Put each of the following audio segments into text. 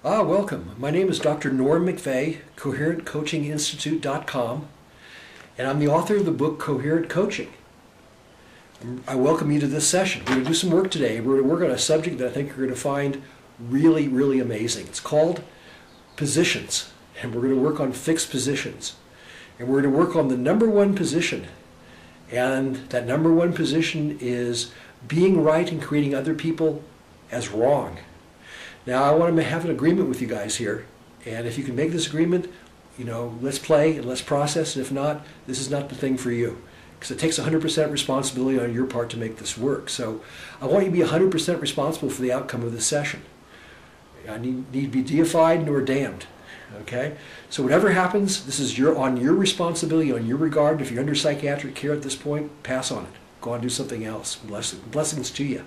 Welcome. My name is Dr. Norm McVeigh, CoherentCoachingInstitute.com, and I'm the author of the book Coherent Coaching. I welcome you to this session. We're going to do some work today. We're going to work on a subject that I think you're going to find really, really amazing. It's called positions, and we're going to work on fixed positions. And we're going to work on the number one position, and that number one position is being right and creating other people as wrong. Now, I want to have an agreement with you guys here, and if you can make this agreement, let's play and let's process, and if not, this is not the thing for you, because it takes 100% responsibility on your part to make this work. So I want you to be 100% responsible for the outcome of this session. I need to be deified nor damned, okay? So whatever happens, this is on your responsibility, on your regard. If you're under psychiatric care at this point, pass on it. Go on and do something else. Blessings to you.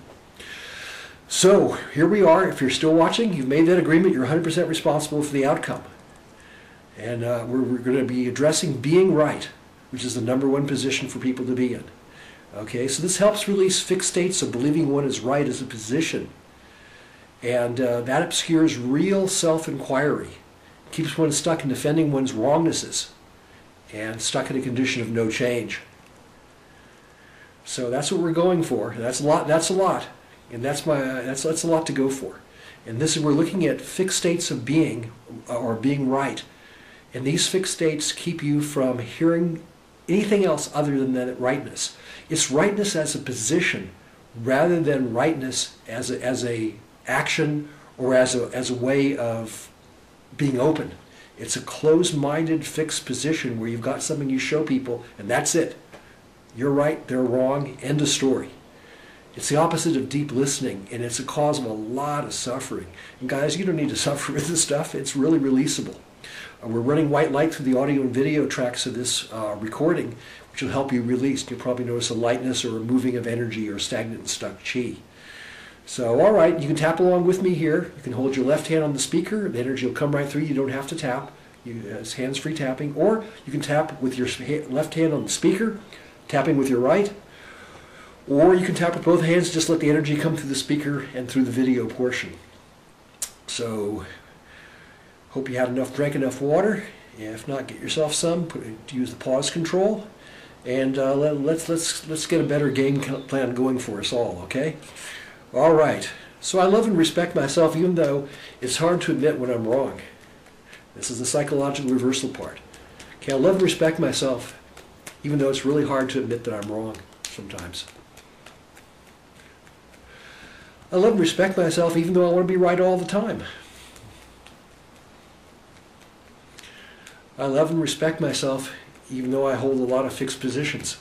So here we are. If you're still watching, you've made that agreement. You're 100% responsible for the outcome. And we're going to be addressing being right, which is the number one position for people to be in. Okay, so this helps release fixed states of believing one is right as a position. And that obscures real self-inquiry. Keeps one stuck in defending one's wrongnesses and stuck in a condition of no change. So that's what we're going for. That's a lot. And that's a lot to go for. And we're looking at fixed states of being, or being right. And these fixed states keep you from hearing anything else other than that rightness. It's rightness as a position rather than rightness as a action or as a way of being open. It's a closed-minded fixed position where you've got something you show people and that's it. You're right, they're wrong, end of story. It's the opposite of deep listening, and it's a cause of a lot of suffering. And guys, you don't need to suffer with this stuff. It's really releasable. We're running white light through the audio and video tracks of this recording, which will help you release. You'll probably notice a lightness or a moving of energy or stagnant and stuck chi. So, all right, you can tap along with me here. You can hold your left hand on the speaker. The energy will come right through. You don't have to tap. It's hands-free tapping. Or you can tap with your left hand on the speaker, tapping with your right. Or you can tap with both hands, just let the energy come through the speaker and through the video portion. So, hope you had drank enough water. If not, get yourself some. Use the pause control, and let's get a better game plan going for us all. Okay? All right. So I love and respect myself, even though it's hard to admit when I'm wrong. This is the psychological reversal part. Okay, I love and respect myself, even though it's really hard to admit that I'm wrong sometimes. I love and respect myself even though I want to be right all the time. I love and respect myself even though I hold a lot of fixed positions.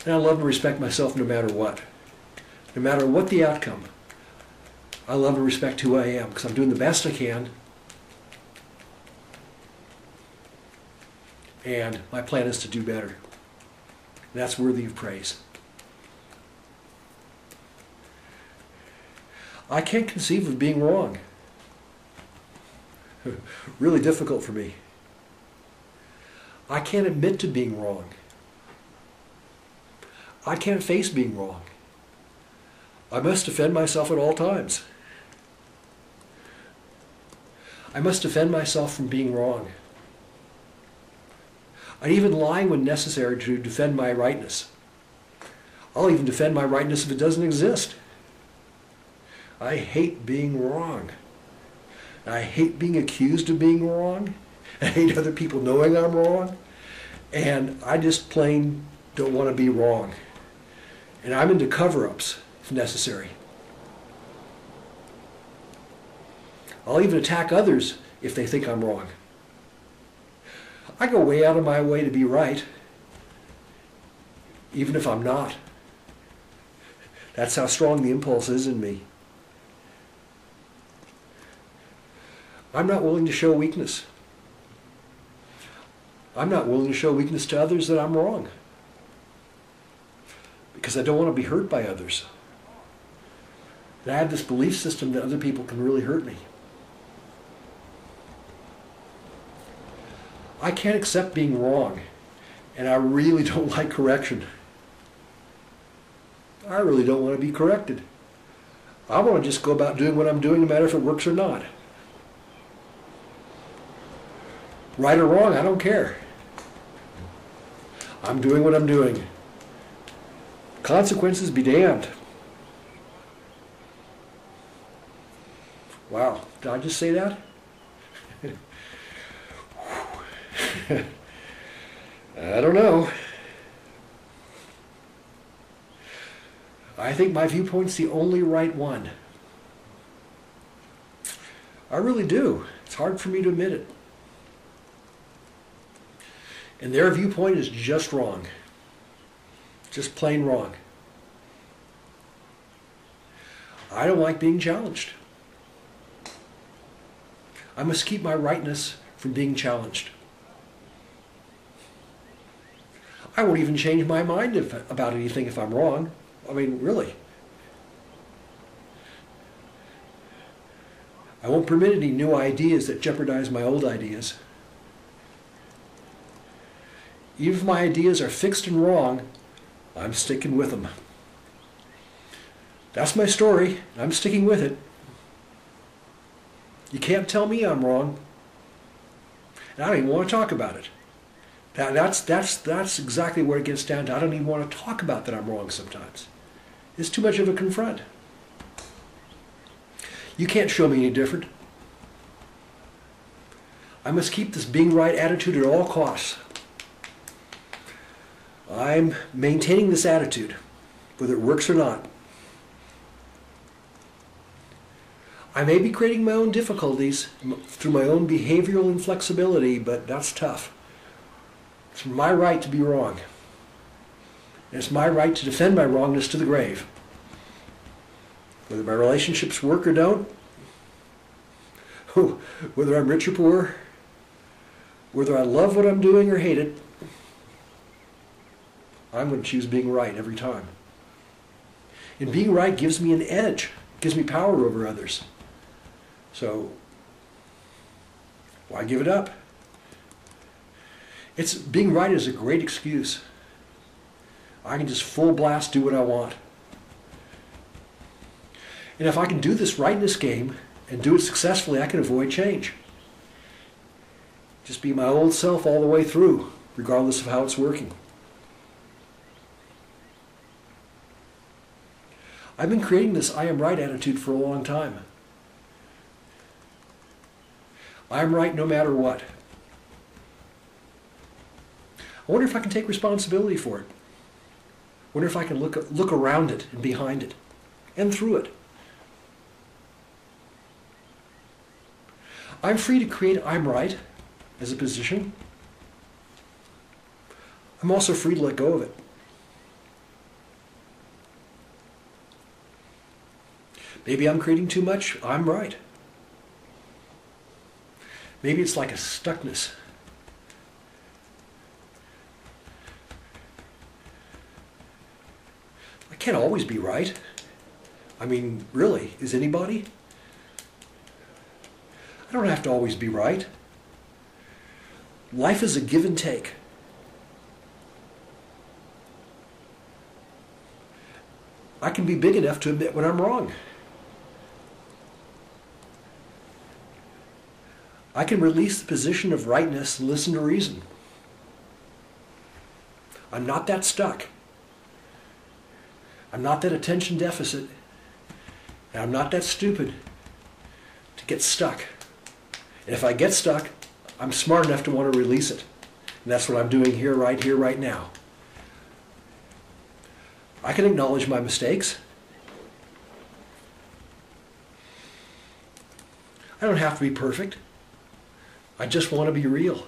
And I love and respect myself no matter what. No matter what the outcome, I love and respect who I am because I'm doing the best I can. And my plan is to do better. And that's worthy of praise. I can't conceive of being wrong. Really difficult for me. I can't admit to being wrong. I can't face being wrong. I must defend myself at all times. I must defend myself from being wrong. I'd even lie when necessary to defend my rightness. I'll even defend my rightness if it doesn't exist. I hate being wrong. I hate being accused of being wrong. I hate other people knowing I'm wrong. And I just plain don't want to be wrong. And I'm into cover-ups if necessary. I'll even attack others if they think I'm wrong. I go way out of my way to be right, even if I'm not. That's how strong the impulse is in me. I'm not willing to show weakness. I'm not willing to show weakness to others that I'm wrong. Because I don't want to be hurt by others. And I have this belief system that other people can really hurt me. I can't accept being wrong, and I really don't like correction. I really don't want to be corrected. I want to just go about doing what I'm doing no matter if it works or not. Right or wrong, I don't care. I'm doing what I'm doing. Consequences be damned. Wow, did I just say that? I don't know. I think my viewpoint's the only right one. I really do. It's hard for me to admit it. And their viewpoint is just wrong. Just plain wrong. I don't like being challenged. I must keep my rightness from being challenged. I won't even change my mind about anything if I'm wrong. I mean, really. I won't permit any new ideas that jeopardize my old ideas. Even if my ideas are fixed and wrong, I'm sticking with them. That's my story. I'm sticking with it. You can't tell me I'm wrong. And I don't even want to talk about it. That's exactly where it gets down to. I don't even want to talk about that I'm wrong sometimes. It's too much of a confront. You can't show me any different. I must keep this being right attitude at all costs. I'm maintaining this attitude, whether it works or not. I may be creating my own difficulties through my own behavioral inflexibility, but that's tough. It's my right to be wrong. And it's my right to defend my wrongness to the grave. Whether my relationships work or don't, whether I'm rich or poor, whether I love what I'm doing or hate it, I'm going to choose being right every time. And being right gives me an edge, gives me power over others. So, why give it up? Being right is a great excuse. I can just full blast do what I want. And if I can do this rightness game and do it successfully, I can avoid change. Just be my old self all the way through, regardless of how it's working. I've been creating this I am right attitude for a long time. I am right no matter what. I wonder if I can take responsibility for it. I wonder if I can look around it and behind it and through it. I'm free to create I'm right as a position. I'm also free to let go of it. Maybe I'm creating too much. I'm right. Maybe it's like a stuckness. I can't always be right. I mean, really, is anybody? I don't have to always be right. Life is a give and take. I can be big enough to admit when I'm wrong. I can release the position of rightness and listen to reason. I'm not that stuck. I'm not that attention deficit. And I'm not that stupid to get stuck. And if I get stuck, I'm smart enough to want to release it. And that's what I'm doing here, right now. I can acknowledge my mistakes. I don't have to be perfect. I just want to be real.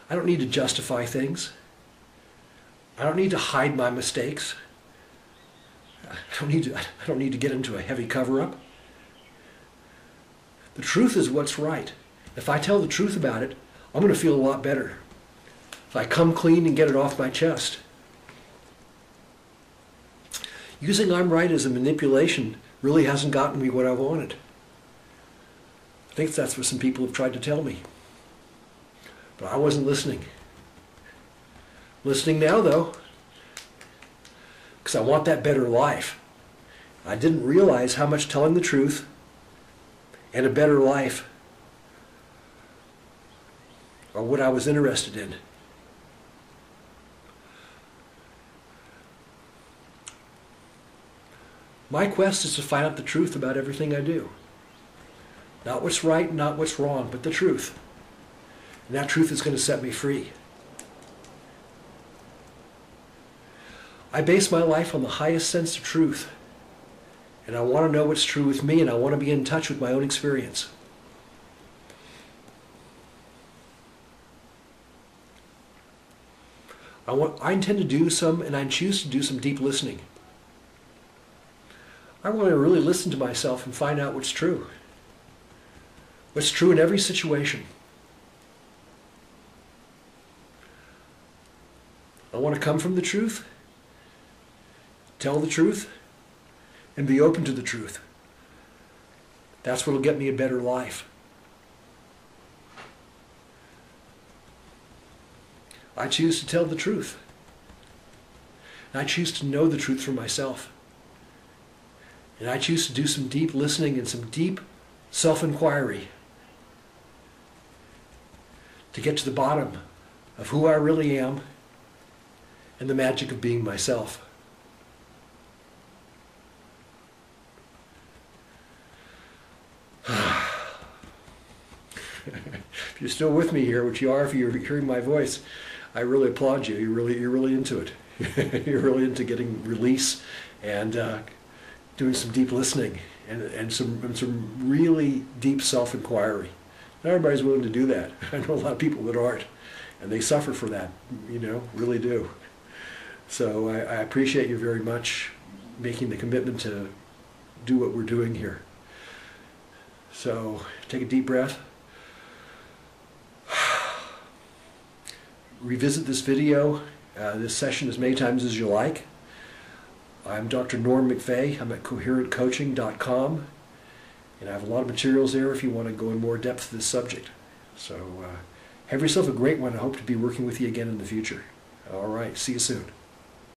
I don't need to justify things. I don't need to hide my mistakes. I don't need to get into a heavy cover-up. The truth is what's right. If I tell the truth about it, I'm going to feel a lot better. If I come clean and get it off my chest. Using I'm right as a manipulation really hasn't gotten me what I wanted. I think that's what some people have tried to tell me. But I wasn't listening. Listening now, though, because I want that better life. I didn't realize how much telling the truth and a better life are what I was interested in. My quest is to find out the truth about everything I do. Not what's right, not what's wrong, but the truth. And that truth is going to set me free. I base my life on the highest sense of truth. And I want to know what's true with me, and I want to be in touch with my own experience. I intend to do some, and I choose to do some deep listening. I want to really listen to myself and find out what's true. What's true in every situation. I want to come from the truth, tell the truth, and be open to the truth. That's what will get me a better life. I choose to tell the truth. And I choose to know the truth for myself. And I choose to do some deep listening and some deep self-inquiry to get to the bottom of who I really am and the magic of being myself. If you're still with me here, which you are if you're hearing my voice, I really applaud you. You're really into it. You're really into getting release and doing some deep listening and some really deep self-inquiry. Not everybody's willing to do that. I know a lot of people that aren't, and they suffer for that, really do. So I appreciate you very much making the commitment to do what we're doing here. So take a deep breath. Revisit this video, this session as many times as you like. I'm Dr. Norm McVeigh. I'm at coherentcoaching.com, and I have a lot of materials there if you want to go in more depth to this subject. So have yourself a great one. I hope to be working with you again in the future. All right, see you soon.